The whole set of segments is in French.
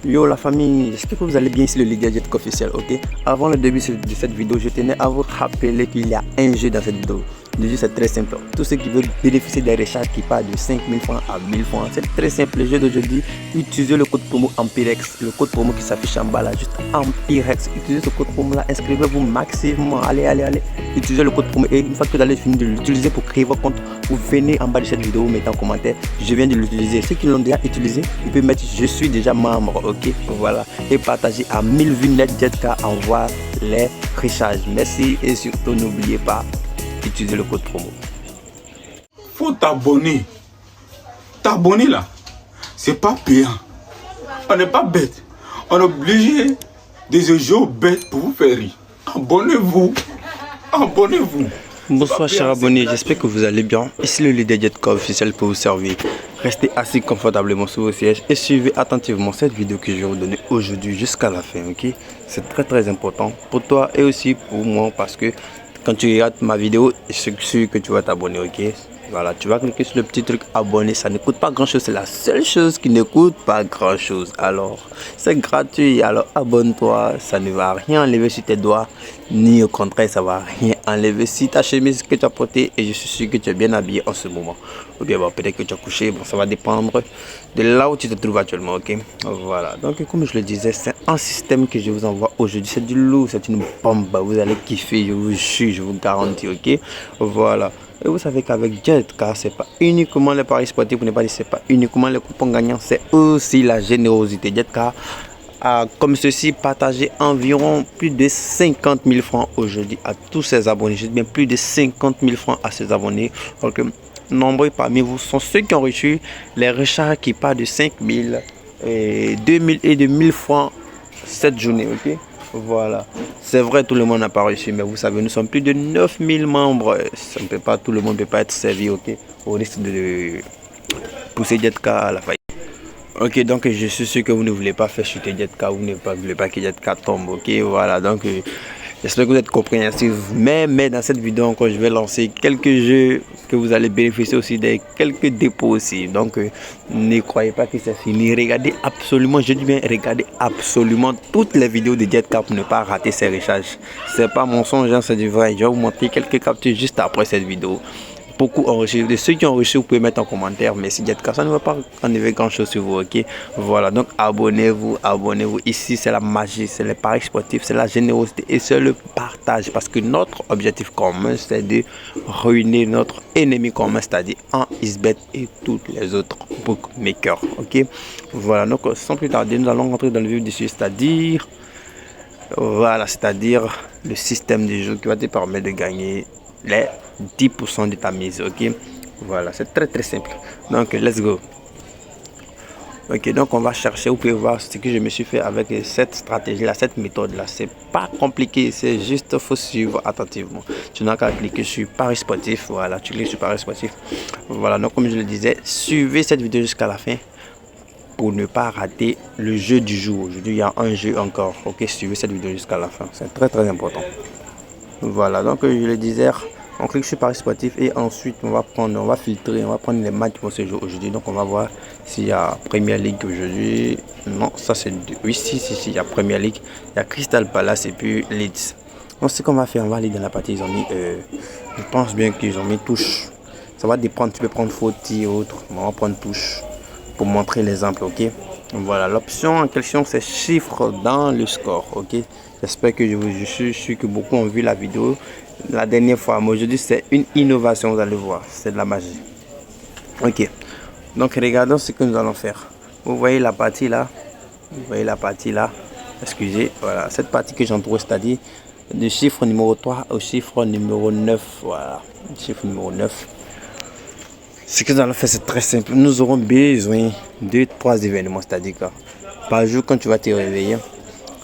Yo la famille, j'espère que vous allez bien, ici le Lydia Jet officiel, ok. Avant le début de cette vidéo, je tenais à vous rappeler qu'il y a un jeu dans cette vidéo. Le jeu c'est très simple. Tous ceux qui veulent bénéficier des recharges qui partent de 5000 francs à 1000 francs, c'est très simple. Le jeu d'aujourd'hui, utilisez le code promo Empirex, le code promo qui s'affiche en bas là, juste Empirex. Utilisez ce code promo là, inscrivez-vous maximum, allez. Utilisez le code promo et une fois que vous allez finir de l'utiliser pour créer votre compte, vous venez en bas de cette vidéo, mettez en commentaire, je viens de l'utiliser. Ceux qui l'ont déjà utilisé, vous pouvez mettre je suis déjà membre, ok, voilà, et partager à 1000 vues net Jetka envoie les recharges. Merci et surtout n'oubliez pas utiliser le code promo. Faut t'abonner. T'abonner là, c'est pas payant. On n'est pas bête. On est obligé de ce jeu bête pour vous faire rire. Abonnez-vous. Abonnez-vous. Bonsoir chers abonnés, j'espère que vous allez bien. Ici le leader Jetka officiel pour vous servir. Restez assis confortablement sur vos sièges et suivez attentivement cette vidéo que je vais vous donner aujourd'hui jusqu'à la fin, ok. C'est très important pour toi et aussi pour moi parce que quand tu regardes ma vidéo, je suis sûr que tu vas t'abonner, ok. Voilà, tu vas cliquer sur le petit truc abonner, ça ne coûte pas grand chose, c'est la seule chose qui ne coûte pas grand chose. Alors, c'est gratuit, alors abonne-toi, ça ne va rien enlever sur tes doigts, ni au contraire, ça va rien enlever si ta chemise que tu as portée et je suis sûr que tu es bien habillé en ce moment. Ou bien bon, peut-être que tu as couché, bon, ça va dépendre de là où tu te trouves actuellement, ok. Voilà, donc comme je le disais, c'est un système que je vous envoie aujourd'hui, c'est du lourd, c'est une bombe, vous allez kiffer, je vous jure, je vous garantis, ok. Voilà. Et vous savez qu'avec Jetka, c'est pas uniquement les paris sportifs, pour ne pas dire c'est pas uniquement les coupons gagnants, c'est aussi la générosité. Jetka a comme ceci partagé environ plus de 50 000 francs aujourd'hui à tous ses abonnés. Je dis bien plus de 50 000 francs à ses abonnés. Donc nombreux parmi vous sont ceux qui ont reçu les recharges qui partent de 5 000, 2 000 et de 1000 francs cette journée, ok. Voilà, c'est vrai, tout le monde n'a pas reçu, mais vous savez, nous sommes plus de 9000 membres. Ça ne peut pas, tout le monde ne peut pas être servi, ok. Au risque de pousser Jetka à la faillite. Ok, donc je suis sûr que vous ne voulez pas faire chuter Jetka, vous ne voulez pas que Jetka tombe, ok. Voilà, donc j'espère que vous êtes compréhensifs. Mais dans cette vidéo encore, je vais lancer quelques jeux que vous allez bénéficier aussi des quelques dépôts aussi. Donc ne croyez pas que c'est fini. Regardez absolument, je dis bien regardez absolument toutes les vidéos de Jetka pour ne pas rater ces recharges. C'est pas mensonge, c'est du vrai. Je vais vous montrer quelques captures juste après cette vidéo. Beaucoup ont reçu, de ceux qui ont reçu, vous pouvez mettre en commentaire, mais si Jetka, ça ne va pas enlever grand chose sur vous, ok. Voilà, donc abonnez-vous. Ici c'est la magie, c'est les paris sportifs, c'est la générosité et c'est le partage, parce que notre objectif commun c'est de ruiner notre ennemi commun, c'est-à-dire un Xbet et toutes les autres bookmakers, ok. Voilà, donc sans plus tarder, nous allons rentrer dans le vif du sujet, c'est-à-dire voilà, c'est-à-dire le système de jeu qui va te permettre de gagner les 10% de ta mise, ok. Voilà, c'est très simple, donc let's go. Ok, donc on va chercher, vous pouvez voir ce que je me suis fait avec cette stratégie là, cette méthode là. C'est pas compliqué, c'est juste faut suivre attentivement. Tu n'as qu'à cliquer sur paris sportif. Voilà, tu cliques sur paris sportif. Voilà, donc comme je le disais, suivez cette vidéo jusqu'à la fin pour ne pas rater le jeu du jour. Aujourd'hui il y a un jeu encore, ok. Suivez cette vidéo jusqu'à la fin, c'est très important. Voilà, donc je le disais, on clique sur paris sportif et ensuite on va filtrer, on va prendre les matchs qui vont se jouer aujourd'hui. Donc on va voir s'il y a Premier League aujourd'hui. Non, ça c'est oui, si il y a Premier League, il y a Crystal Palace et puis Leeds. Donc ce qu'on va faire, on va aller dans la partie. Ils ont mis je pense bien qu'ils ont mis touche. Ça va dépendre, tu peux prendre faute et autres. On va prendre touche pour montrer l'exemple, ok. Voilà, l'option en question c'est chiffre dans le score, ok. J'espère que je suis sûr que beaucoup ont vu la vidéo la dernière fois, mais aujourd'hui c'est une innovation, vous allez voir, c'est de la magie, ok. Donc regardons ce que nous allons faire. Vous voyez la partie là, excusez, voilà, cette partie que j'ai entourée, c'est-à-dire du chiffre numéro 3 au chiffre numéro 9, voilà, chiffre numéro 9. Ce que nous allons faire, c'est très simple. Nous aurons besoin de 3 événements, c'est-à-dire que par jour, quand tu vas te réveiller,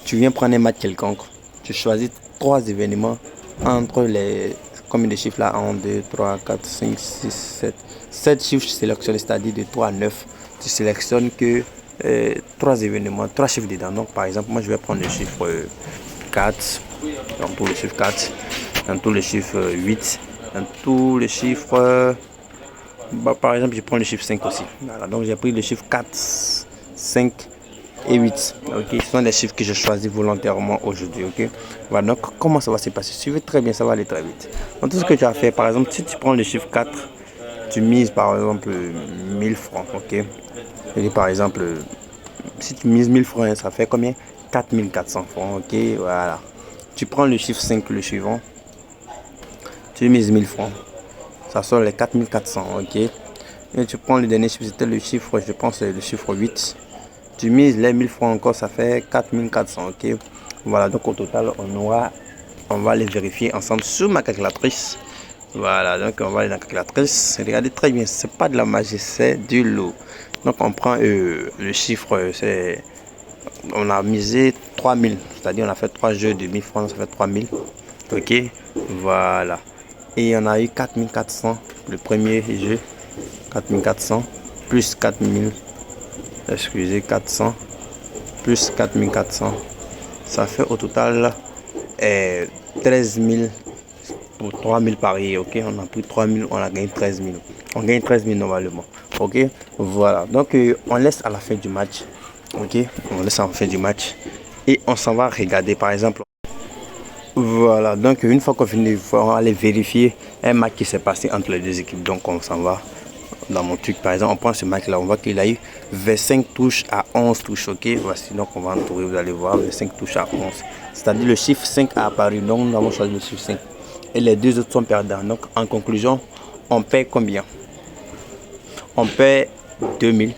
tu viens prendre un match quelconque, tu choisis 3 événements entre les combien de chiffres là, 1, 2, 3, 4, 5, 6, 7. 7 chiffres sélectionnés, c'est-à-dire de 3 à 9. Tu sélectionnes que 3 événements, 3 chiffres dedans. Donc par exemple, moi je vais prendre le chiffre 4, dans tous les chiffres 4, dans tous les chiffres 8, dans tous les chiffres... par exemple, je prends le chiffre 5 aussi. Voilà, donc j'ai pris le chiffre 4, 5 et 8. Ok, ce sont les chiffres que j'ai choisis volontairement aujourd'hui. Ok, voilà, donc comment ça va se passer? Suivez très bien, ça va aller très vite. Donc tout ce que tu as fait, par exemple, si tu prends le chiffre 4, tu mises par exemple 1000 francs. Ok, et par exemple, si tu mises 1000 francs, ça fait combien? 4400 francs. Ok, voilà. Tu prends le chiffre 5, le suivant, tu mises 1000 francs, ça sort les 4400. Ok, et tu prends le dernier chiffre, c'était le chiffre, je pense, le chiffre 8. Tu mises les 1000 francs encore, ça fait 4400. Ok, voilà, donc au total, on va les vérifier ensemble sur ma calculatrice. Voilà, donc on va aller dans la calculatrice. Regardez très bien, c'est pas de la magie, c'est du lot. Donc on prend le chiffre, on a misé 3000, c'est-à-dire on a fait 3 jeux de 1000 francs, ça fait 3000. Ok, voilà. Et on a eu 4400, le premier jeu, 4400, plus 4000, excusez, 400, plus 4400. Ça fait au total 13 000 pour 3000 paris. Ok, on a pris 3000, on a gagné 13 000. On gagne 13 000 normalement. Ok, voilà. Donc on laisse à la fin du match. Ok, on laisse à la fin du match et on s'en va regarder par exemple. Voilà, donc une fois qu'on finit, on va aller vérifier un match qui s'est passé entre les deux équipes. Donc on s'en va dans mon truc, par exemple, on prend ce match là, on voit qu'il a eu 25 touches à 11 touches. Ok, voici, donc on va entourer, vous allez voir, 25 touches à 11, c'est à dire le chiffre 5 a apparu, donc nous avons choisi le chiffre 5 et les deux autres sont perdants. Donc en conclusion, on paie combien? On paie 2000,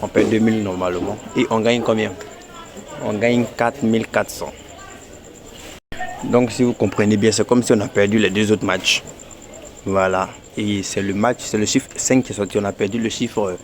on paie 2000 normalement et on gagne combien? On gagne 4400. Donc si vous comprenez bien, c'est comme si on a perdu les deux autres matchs. Voilà, et c'est le match, c'est le chiffre 5 qui est sorti. On a perdu le chiffre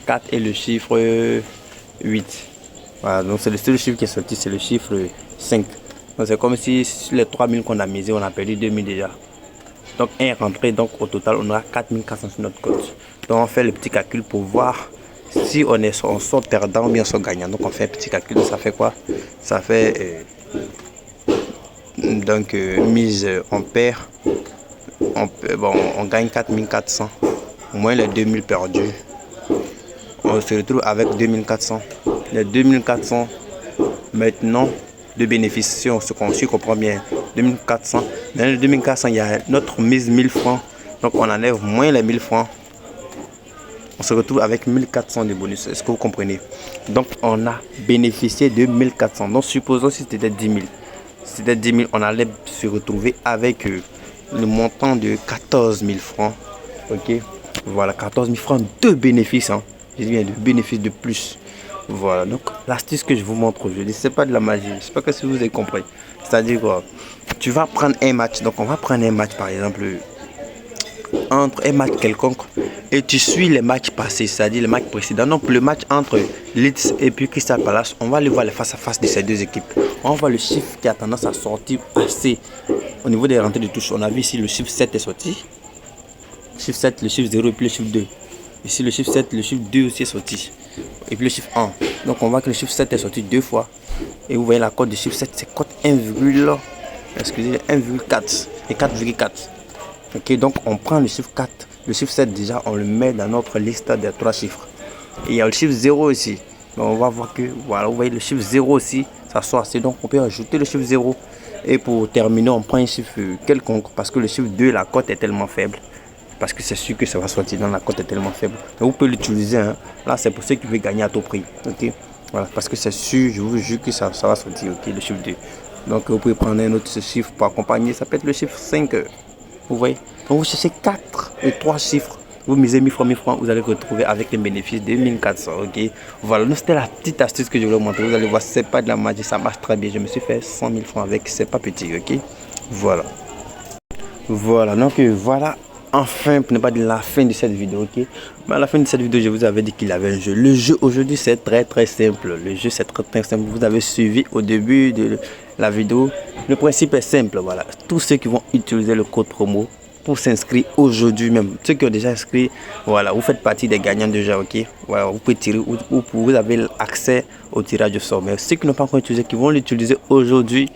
4 et le chiffre 8. Voilà, donc c'est le seul chiffre qui est sorti, c'est le chiffre 5. Donc c'est comme si sur les 3000 qu'on a misé, on a perdu 2000 déjà. Donc 1 est rentré, donc au total on aura 4400 sur notre compte. Donc on fait le petit calcul pour voir si on sort perdant ou bien on sort gagnant. Donc on fait un petit calcul, ça fait quoi? Ça fait donc mise, on perd. On gagne 4400, moins les 2000 perdus. On se retrouve avec 2400. Les 2400, maintenant, de bénéfices, si on se comprend bien, 2400. Dans les 2400, il y a notre mise 1000 francs. Donc on enlève moins les 1000 francs. On se retrouve avec 1400 de bonus. Est-ce que vous comprenez? Donc on a bénéficié de 1400. Donc supposons si c'était 10 000. Si c'était 10 000, on allait se retrouver avec le montant de 14 000 francs. Ok, voilà, 14 000 francs de bénéfices. Hein. Je dis bien de bénéfices de plus. Voilà, donc l'astuce que je vous montre aujourd'hui, c'est pas de la magie. J'espère que si vous avez compris. C'est-à-dire quoi? Tu vas prendre un match. Donc on va prendre un match par exemple entre un match quelconque et tu suis les matchs passés, c'est-à-dire les matchs précédents. Donc le match entre Leeds et puis Crystal Palace, on va aller voir les face à face de ces deux équipes. On voit le chiffre qui a tendance à sortir assez au niveau des rentrées de touche. On a vu ici le chiffre 7 est sorti, le chiffre 7, le chiffre 0 et puis le chiffre 2. Ici le chiffre 7, le chiffre 2 aussi est sorti, et puis le chiffre 1. Donc on voit que le chiffre 7 est sorti deux fois et vous voyez la cote du chiffre 7, c'est cote 1,4 et 4,4. Ok, donc on prend le chiffre 4, le chiffre 7 déjà, on le met dans notre liste des 3 chiffres. Et il y a le chiffre 0 aussi. Donc on va voir que, voilà, vous voyez le chiffre 0 aussi, ça sort assez. Donc on peut ajouter le chiffre 0. Et pour terminer, on prend un chiffre quelconque parce que le chiffre 2, la cote est tellement faible. Parce que c'est sûr que ça va sortir dans la cote est tellement faible. Donc vous pouvez l'utiliser. Hein. Là, c'est pour ceux qui veulent gagner à tout prix. Ok, voilà, parce que c'est sûr, je vous jure que ça va sortir. Ok, le chiffre 2. Donc vous pouvez prendre un autre chiffre pour accompagner. Ça peut être le chiffre 5. Vous voyez, donc vous cherchez 4 et 3 chiffres, vous misez 1000 francs, vous allez retrouver avec les bénéfices de 1400. Ok, voilà, donc c'était la petite astuce que je voulais vous montrer. Vous allez voir, c'est pas de la magie, ça marche très bien. Je me suis fait 100 000 francs avec, c'est pas petit. Ok, voilà, donc voilà, enfin, pour ne pas dire la fin de cette vidéo. Ok, mais à la fin de cette vidéo, je vous avais dit qu'il y avait un jeu. Le jeu aujourd'hui, c'est très simple. Le jeu, c'est très simple. Vous avez suivi au début de la vidéo. Le principe est simple. Voilà, tous ceux qui vont utiliser le code promo pour s'inscrire aujourd'hui même, ceux qui ont déjà inscrit, voilà, vous faites partie des gagnants déjà. Ok, voilà, vous pouvez tirer ou vous avez accès au tirage au sort. Mais ceux qui n'ont pas encore utilisé, qui vont l'utiliser aujourd'hui,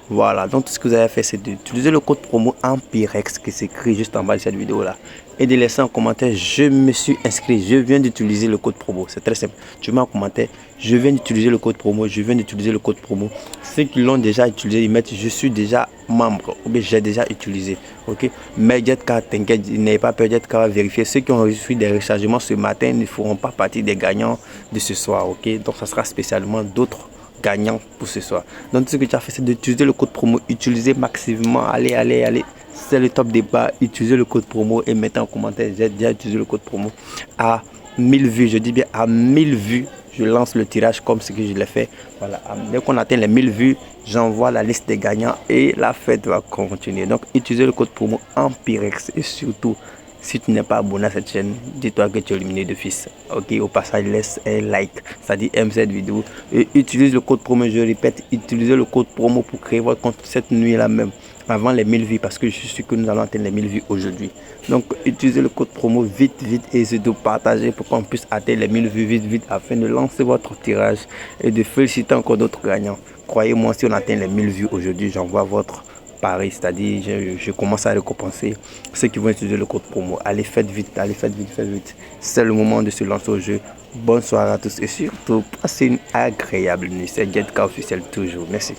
voilà, donc tout ce que vous avez fait, c'est d'utiliser le code promo Ampirex qui s'écrit juste en bas de cette vidéo là. et de laisser un commentaire. Je me suis inscrit, je viens d'utiliser le code promo. C'est très simple. Tu mets un commentaire, je viens d'utiliser le code promo, je viens d'utiliser le code promo. Ceux qui l'ont déjà utilisé, ils mettent je suis déjà membre ou bien j'ai déjà utilisé. Ok, mais Jetcar, t'inquiète, n'ayez pas peur, Jetcar va vérifier. Ceux qui ont reçu des rechargements ce matin ne feront pas partie des gagnants de ce soir. Ok, donc ça sera spécialement d'autres gagnants pour ce soir. Donc ce que tu as fait, c'est d'utiliser le code promo, utiliser maximalement, allez, c'est le top départ, utilisez le code promo et mettez en commentaire, j'ai déjà utilisé le code promo à 1000 vues, je dis bien à 1000 vues, je lance le tirage comme ce que je l'ai fait. Voilà, dès qu'on atteint les 1000 vues, j'envoie la liste des gagnants et la fête va continuer. Donc utilisez le code promo Empirex et surtout, si tu n'es pas abonné à cette chaîne, dis-toi que tu es éliminé de fils. Ok, au passage, laisse un like, c'est-à-dire aime cette vidéo et utilise le code promo. Je répète, utilisez le code promo pour créer votre compte cette nuit-là même, avant les 1000 vues, parce que je suis sûr que nous allons atteindre les 1000 vues aujourd'hui. Donc, utilisez le code promo vite et surtout partagez pour qu'on puisse atteindre les 1000 vues vite afin de lancer votre tirage et de féliciter encore d'autres gagnants. Croyez-moi, si on atteint les 1000 vues aujourd'hui, j'envoie votre Paris, c'est-à-dire je commence à récompenser ceux qui vont utiliser le code promo. Allez, faites vite. C'est le moment de se lancer au jeu. Bonne soirée à tous et surtout, passez une agréable nuit. C'est Jetcar officiel toujours. Merci.